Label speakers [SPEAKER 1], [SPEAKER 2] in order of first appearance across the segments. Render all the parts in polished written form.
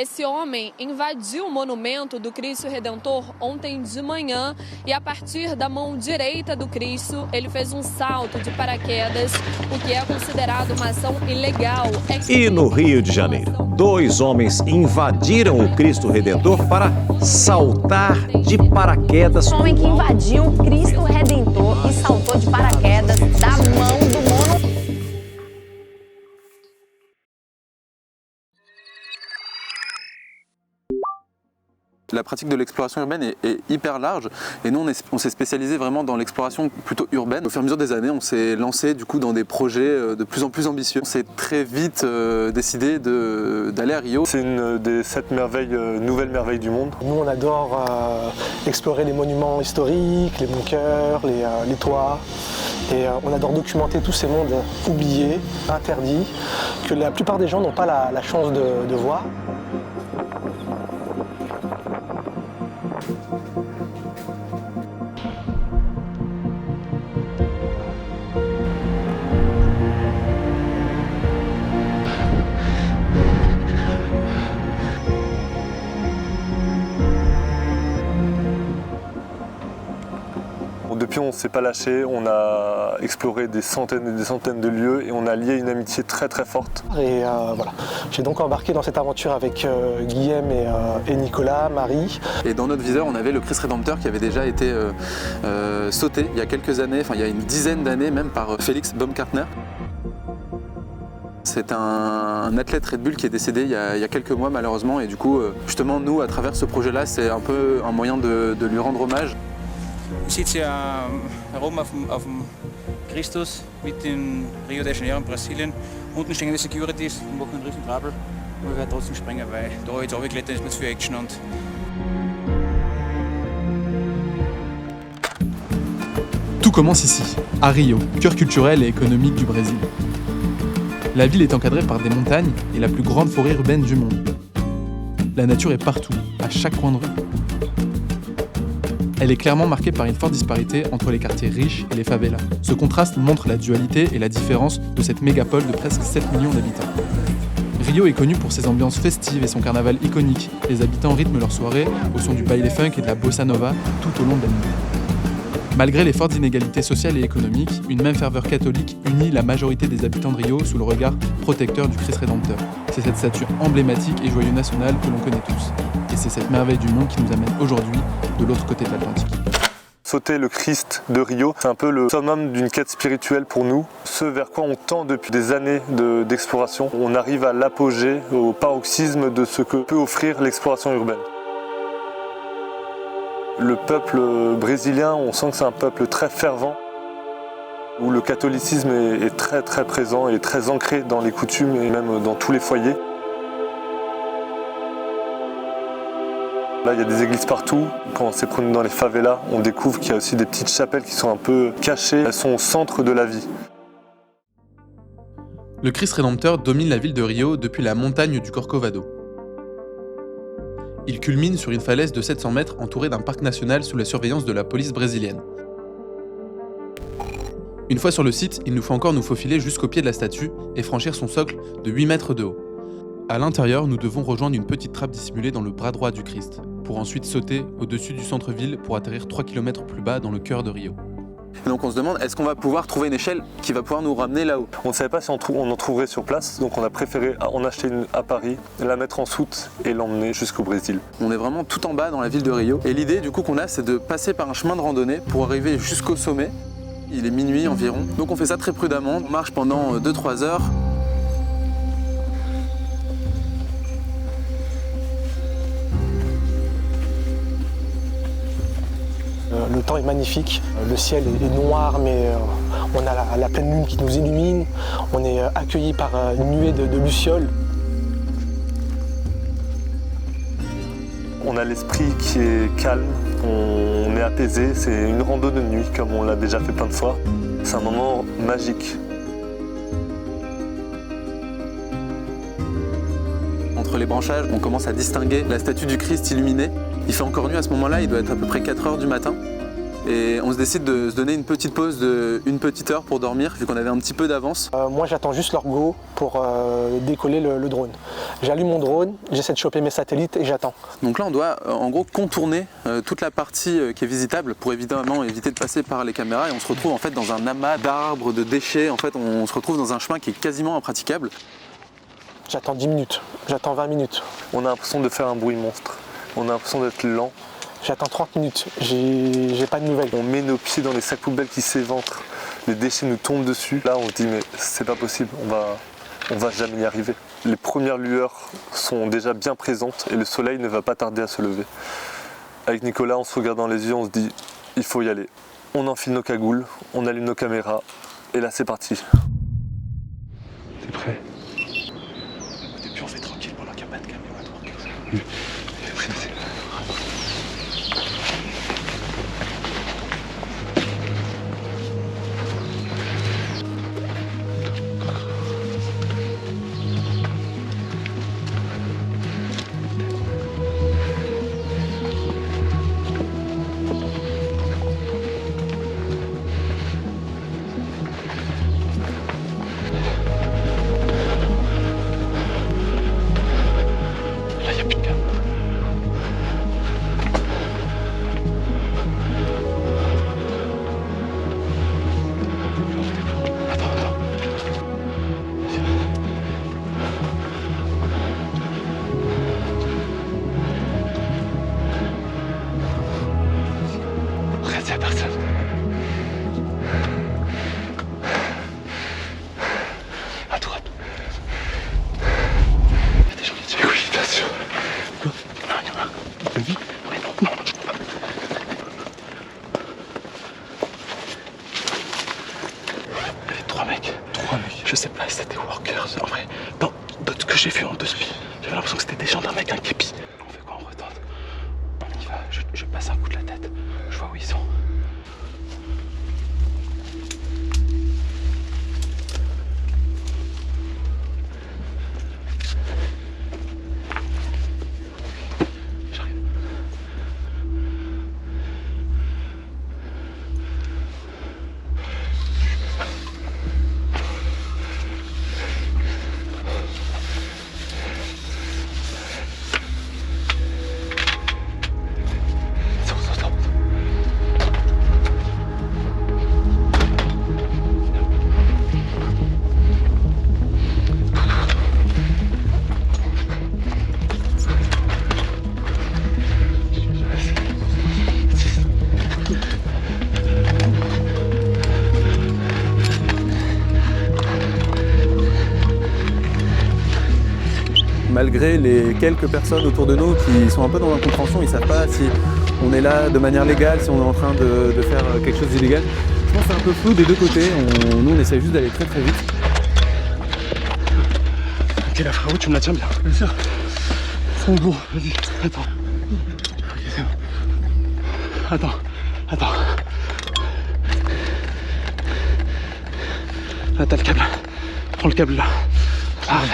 [SPEAKER 1] Esse homem invadiu o monumento do Cristo Redentor ontem de manhã e a partir da mão direita do Cristo ele fez um salto de paraquedas, o que é considerado uma ação ilegal.
[SPEAKER 2] E no Rio de Janeiro, 2 homens invadiram o Cristo Redentor para saltar de paraquedas.
[SPEAKER 3] Um homem que invadiu o Cristo Redentor e saltou de paraquedas da mão do monumento.
[SPEAKER 4] La pratique de l'exploration urbaine est hyper large et nous on s'est spécialisé vraiment dans l'exploration plutôt urbaine. Au fur et à mesure des années, on s'est lancé du coup dans des projets de plus en plus ambitieux. On s'est très vite décidé d'aller à Rio.
[SPEAKER 5] C'est une des 7 nouvelles merveilles du monde.
[SPEAKER 6] Nous on adore explorer les monuments historiques, les bunkers, les toits. Et on adore documenter tous ces mondes oubliés, interdits, que la plupart des gens n'ont pas la chance de voir.
[SPEAKER 5] Depuis, on ne s'est pas lâché, on a exploré des centaines et des centaines de lieux et on a lié une amitié très très forte.
[SPEAKER 6] Et voilà, j'ai donc embarqué dans cette aventure avec Guillaume et Nicolas, Marie.
[SPEAKER 4] Et dans notre viseur, on avait le Christ Rédempteur qui avait déjà été sauté il y a quelques années, enfin il y a une dizaine d'années même par Félix Baumgartner. C'est un athlète Red Bull qui est décédé il y a quelques mois malheureusement et du coup justement nous à travers ce projet-là c'est un peu un moyen de lui rendre hommage.
[SPEAKER 7] Je zit hier herum auf dem Christus mit in Rio de Janeiro in Brasilien. Unten stehen die Securities und machen einen riesen Trabel. Aber wir werden trotzdem springen, weil da jetzt runterklettern ist mit viel Action und
[SPEAKER 8] Tout commence ici, à Rio, cœur culturel et économique du Brésil. La ville est encadrée par des montagnes et la plus grande forêt urbaine du monde. La nature est partout, à chaque coin de rue. Elle est clairement marquée par une forte disparité entre les quartiers riches et les favelas. Ce contraste montre la dualité et la différence de cette mégapole de presque 7 millions d'habitants. Rio est connu pour ses ambiances festives et son carnaval iconique. Les habitants rythment leurs soirées au son du baile funk et de la bossa nova tout au long de la nuit. Malgré les fortes inégalités sociales et économiques, une même ferveur catholique unit la majorité des habitants de Rio sous le regard protecteur du Christ Rédempteur. C'est cette statue emblématique et joyeux national que l'on connaît tous. Et c'est cette merveille du monde qui nous amène aujourd'hui de l'autre côté de l'Atlantique.
[SPEAKER 5] Sauter le Christ de Rio, c'est un peu le summum d'une quête spirituelle pour nous, ce vers quoi on tend depuis des années d'exploration. On arrive à l'apogée, au paroxysme de ce que peut offrir l'exploration urbaine. Le peuple brésilien, on sent que c'est un peuple très fervent, où le catholicisme est très très présent et très ancré dans les coutumes et même dans tous les foyers. Là, il y a des églises partout. Quand on s'est promené dans les favelas, on découvre qu'il y a aussi des petites chapelles qui sont un peu cachées. Elles sont au centre de la vie.
[SPEAKER 8] Le Christ Rédempteur domine la ville de Rio depuis la montagne du Corcovado. Il culmine sur une falaise de 700 mètres entourée d'un parc national sous la surveillance de la police brésilienne. Une fois sur le site, il nous faut encore nous faufiler jusqu'au pied de la statue et franchir son socle de 8 mètres de haut. À l'intérieur, nous devons rejoindre une petite trappe dissimulée dans le bras droit du Christ, pour ensuite sauter au-dessus du centre-ville pour atterrir 3 km plus bas dans le cœur de Rio.
[SPEAKER 4] Et donc on se demande, est-ce qu'on va pouvoir trouver une échelle qui va pouvoir nous ramener là-haut?
[SPEAKER 5] On ne savait pas si on en trouverait sur place, donc on a préféré en acheter une à Paris, la mettre en soute et l'emmener jusqu'au Brésil.
[SPEAKER 4] On est vraiment tout en bas dans la ville de Rio. Et l'idée du coup qu'on a, c'est de passer par un chemin de randonnée pour arriver jusqu'au sommet. Il est minuit environ, donc on fait ça très prudemment. On marche pendant 2-3 heures.
[SPEAKER 6] Le temps est magnifique, le ciel est noir mais on a la pleine lune qui nous illumine, on est accueillis par une nuée de lucioles.
[SPEAKER 5] On a l'esprit qui est calme, on est apaisé, c'est une rando de nuit comme on l'a déjà fait plein de fois. C'est un moment magique.
[SPEAKER 4] Entre les branchages, on commence à distinguer la statue du Christ illuminée. Il fait encore nuit à ce moment-là, il doit être à peu près 4 heures du matin. Et on se décide de se donner une petite pause de 1 petite heure pour dormir, vu qu'on avait un petit peu d'avance.
[SPEAKER 6] Moi j'attends juste leur go pour décoller le drone. J'allume mon drone, j'essaie de choper mes satellites et j'attends.
[SPEAKER 4] Donc là on doit en gros contourner toute la partie qui est visitable pour évidemment éviter de passer par les caméras, et on se retrouve en fait dans un amas d'arbres, de déchets. En fait on se retrouve dans un chemin qui est quasiment impraticable.
[SPEAKER 6] J'attends 10 minutes, j'attends 20 minutes.
[SPEAKER 5] On a l'impression de faire un bruit monstre, on a l'impression d'être lent.
[SPEAKER 6] J'attends 30 minutes, j'ai pas de nouvelles.
[SPEAKER 5] On met nos pieds dans les sacs poubelles qui s'éventrent, les déchets nous tombent dessus. Là on se dit mais c'est pas possible, on va jamais y arriver. Les premières lueurs sont déjà bien présentes et le soleil ne va pas tarder à se lever. Avec Nicolas, on se regarde dans les yeux, on se dit il faut y aller. On enfile nos cagoules, on allume nos caméras et là c'est parti.
[SPEAKER 9] T'es prêt? Au début on fait tranquille pendant qu'il n'y a pas de caméra, tranquille. Je sais pas si c'était des workers, en vrai, dans ce que j'ai vu en 2 spies, j'avais l'impression que c'était des gens avec un képi. On fait quoi, on retente? On y va, je passe un coup de la tête, je vois où ils sont.
[SPEAKER 4] Malgré les quelques personnes autour de nous qui sont un peu dans l'incompréhension, ils ne savent pas si on est là de manière légale, si on est en train de faire quelque chose d'illégal. Je pense que c'est un peu flou des deux côtés, nous on essaie juste d'aller très très vite.
[SPEAKER 9] Ok là frérot, tu me la tiens bien. Bien sûr. C'est bon, vas-y, attends. Ok c'est bon. Attends. Là t'as le câble. Prends le câble là. Parfait.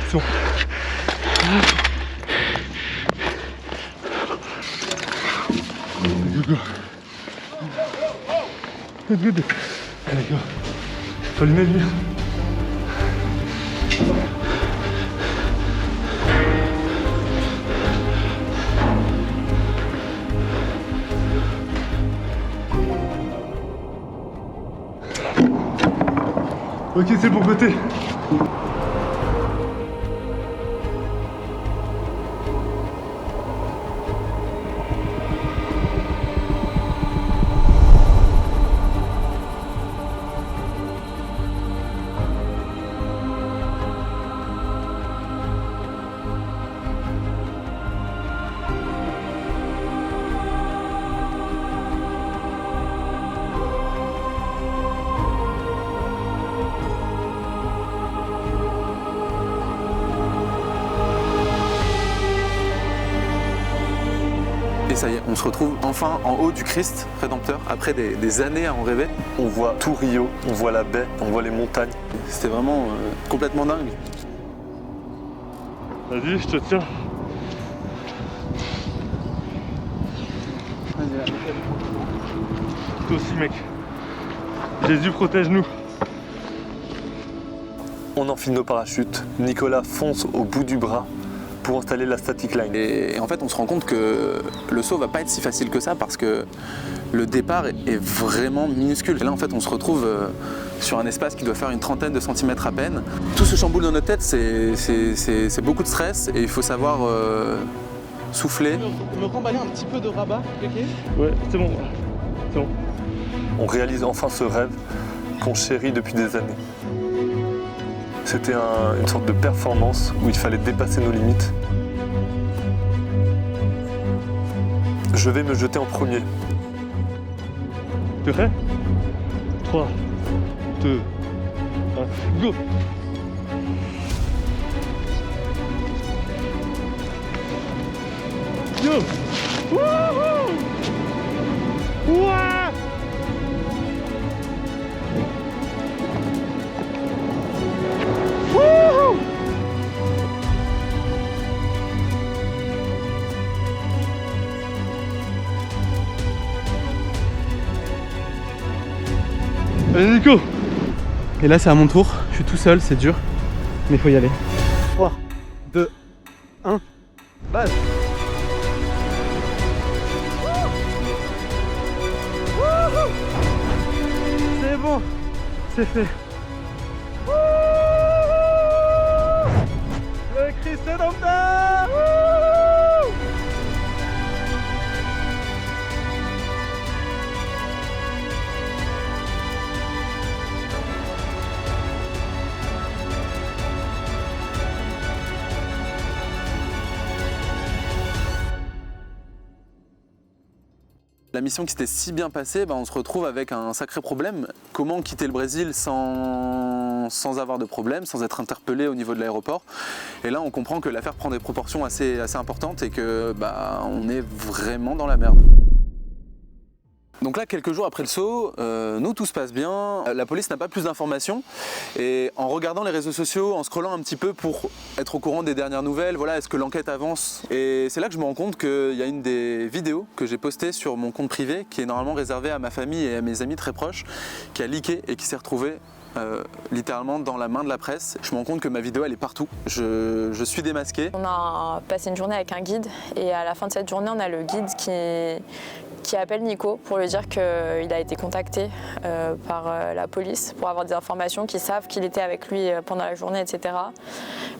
[SPEAKER 9] C'est bon. Good. Allez, go. Faut allumer le mur. Ok, c'est le bon côté.
[SPEAKER 4] Et ça y est, on se retrouve enfin en haut du Christ Rédempteur, après des années à en rêver.
[SPEAKER 5] On voit tout Rio, on voit la baie, on voit les montagnes.
[SPEAKER 4] C'était vraiment complètement dingue.
[SPEAKER 5] Vas-y, je te tiens.
[SPEAKER 7] Vas-y, là.
[SPEAKER 5] Toi aussi, mec. Jésus, protège-nous. On enfile nos parachutes. Nicolas fonce au bout du bras pour installer la static line.
[SPEAKER 4] Et en fait, on se rend compte que le saut va pas être si facile que ça parce que le départ est vraiment minuscule. Et là, en fait, on se retrouve sur un espace qui doit faire une trentaine de centimètres à peine. Tout se chamboule dans notre tête, c'est beaucoup de stress et il faut savoir souffler.
[SPEAKER 8] Me remballer un petit peu de rabat, ok?
[SPEAKER 5] Ouais, c'est bon. C'est bon. On réalise enfin ce rêve qu'on chérit depuis des années. C'était une sorte de performance où il fallait dépasser nos limites. Je vais me jeter en premier. T'es prêt? 3, 2, 1, go! Yo! Wouhou! Ouah! Wouhou!
[SPEAKER 8] Allez Nico! Et là c'est à mon tour, je suis tout seul, c'est dur, mais il faut y aller. 3, 2, 1, base! C'est bon, c'est fait. Le Christ Rédempteur!
[SPEAKER 4] La mission qui s'était si bien passée, on se retrouve avec un sacré problème. Comment quitter le Brésil sans avoir de problème, sans être interpellé au niveau de l'aéroport? Et là, on comprend que l'affaire prend des proportions assez importantes et que on est vraiment dans la merde. Donc là, quelques jours après le saut, nous tout se passe bien, la police n'a pas plus d'informations et en regardant les réseaux sociaux, en scrollant un petit peu pour être au courant des dernières nouvelles, voilà, est-ce que l'enquête avance? Et c'est là que je me rends compte qu'il y a une des vidéos que j'ai postées sur mon compte privé, qui est normalement réservée à ma famille et à mes amis très proches, qui a leaké et qui s'est retrouvée littéralement dans la main de la presse. Je me rends compte que ma vidéo elle est partout, je suis démasqué.
[SPEAKER 10] On a passé une journée avec un guide et à la fin de cette journée on a le guide qui appelle Nico pour lui dire qu'il a été contacté par la police pour avoir des informations, qu'ils savent qu'il était avec lui pendant la journée, etc.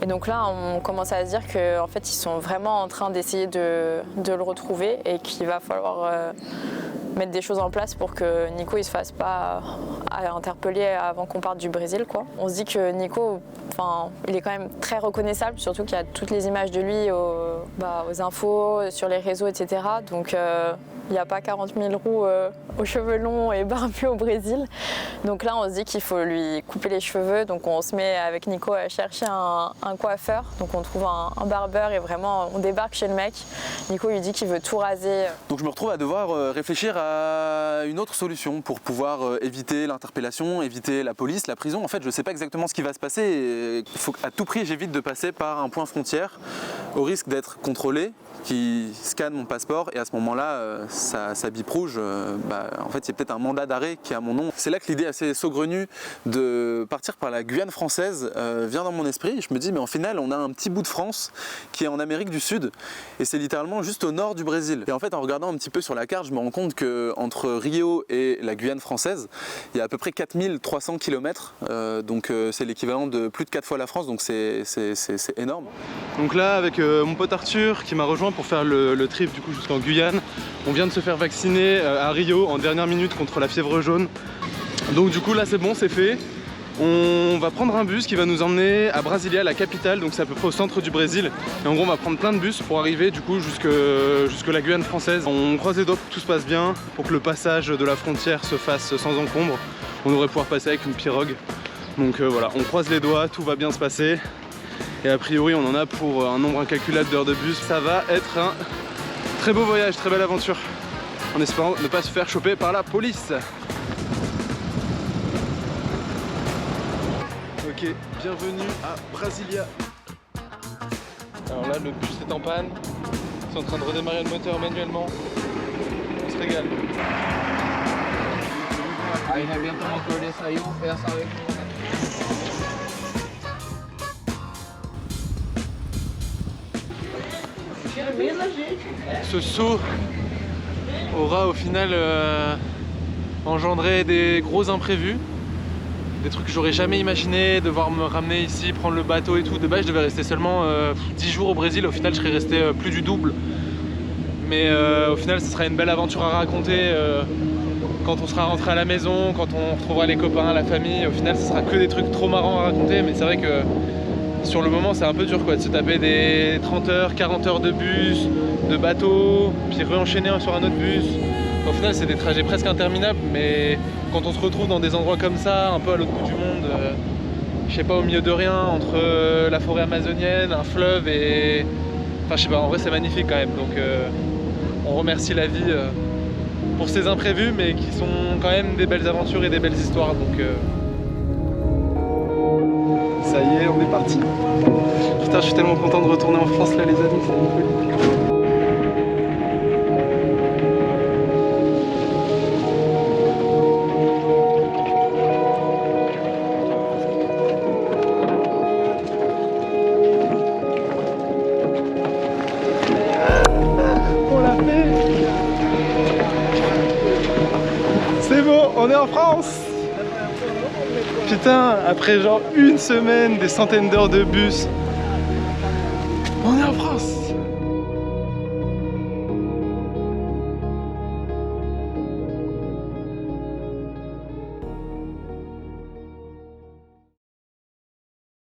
[SPEAKER 10] Et donc là on commence à se dire qu'en fait ils sont vraiment en train d'essayer de le retrouver et qu'il va falloir mettre des choses en place pour que Nico il se fasse pas interpeller avant qu'on parte du Brésil, quoi. On se dit que Nico, il est quand même très reconnaissable, surtout qu'il y a toutes les images de lui aux infos, sur les réseaux, etc. Donc il n'y a pas 40 000 roues aux cheveux longs et barbus au Brésil. Donc là on se dit qu'il faut lui couper les cheveux, donc on se met avec Nico à chercher un coiffeur. Donc on trouve un barbeur et vraiment on débarque chez le mec. Nico lui dit qu'il veut tout raser.
[SPEAKER 4] Donc je me retrouve à devoir réfléchir à une autre solution pour pouvoir éviter l'interpellation, éviter la police, la prison. En fait je ne sais pas exactement ce qui va se passer. Il faut qu'à tout prix j'évite de passer par un point frontière au risque d'être contrôlé, qui scanne mon passeport et à ce moment-là, sa bip rouge, en fait, il y a peut-être un mandat d'arrêt qui est à mon nom. C'est là que l'idée assez saugrenue de partir par la Guyane française vient dans mon esprit. Je me dis, mais en final, on a un petit bout de France qui est en Amérique du Sud et c'est littéralement juste au nord du Brésil. Et en fait, en regardant un petit peu sur la carte, je me rends compte qu'entre Rio et la Guyane française, il y a à peu près 4300 km, donc c'est l'équivalent de plus de 4 fois la France, donc c'est énorme.
[SPEAKER 8] Donc là, avec mon pote Arthur qui m'a rejoint pour faire le trip du coup jusqu'en Guyane. On vient de se faire vacciner à Rio en dernière minute contre la fièvre jaune. Donc du coup là c'est bon, c'est fait. On va prendre un bus qui va nous emmener à Brasilia, la capitale, donc c'est à peu près au centre du Brésil. Et en gros on va prendre plein de bus pour arriver du coup jusque la Guyane française. On croise les doigts pour que tout se passe bien, pour que le passage de la frontière se fasse sans encombre. On devrait pouvoir passer avec une pirogue. Donc voilà, on croise les doigts, tout va bien se passer. Et a priori on en a pour un nombre incalculable d'heures de bus. Ça va être un
[SPEAKER 11] Très beau voyage, très belle aventure, en espérant ne pas se faire choper par la police. Ok, bienvenue à Brasilia. Alors là, le bus est en panne. Ils sont en train de redémarrer le moteur manuellement. On se régale. Ce saut aura au final engendré des gros imprévus. Des trucs que j'aurais jamais imaginé, devoir me ramener ici, prendre le bateau et tout. De base, je devais rester seulement 10 jours au Brésil. Au final, je serais resté plus du double. Mais au final, ce sera une belle aventure à raconter quand on sera rentré à la maison, quand on retrouvera les copains, la famille. Au final, ce sera que des trucs trop marrants à raconter. Mais c'est vrai que sur le moment, c'est un peu dur quoi, de se taper des 30 heures, 40 heures de bus, de bateau, puis réenchaîner sur un autre bus. Au final, c'est des trajets presque interminables, mais quand on se retrouve dans des endroits comme ça, un peu à l'autre bout du monde, je sais pas, au milieu de rien, entre la forêt amazonienne, un fleuve et... Enfin, je sais pas, en vrai, c'est magnifique quand même. Donc, on remercie la vie pour ces imprévus, mais qui sont quand même des belles aventures et des belles histoires. Donc, ça y est, on est parti. Putain, je suis tellement content de retourner en France là, les amis, c'est une folie. C'est bon, on est en France! Putain, après genre une semaine, des centaines d'heures de bus, on est en France!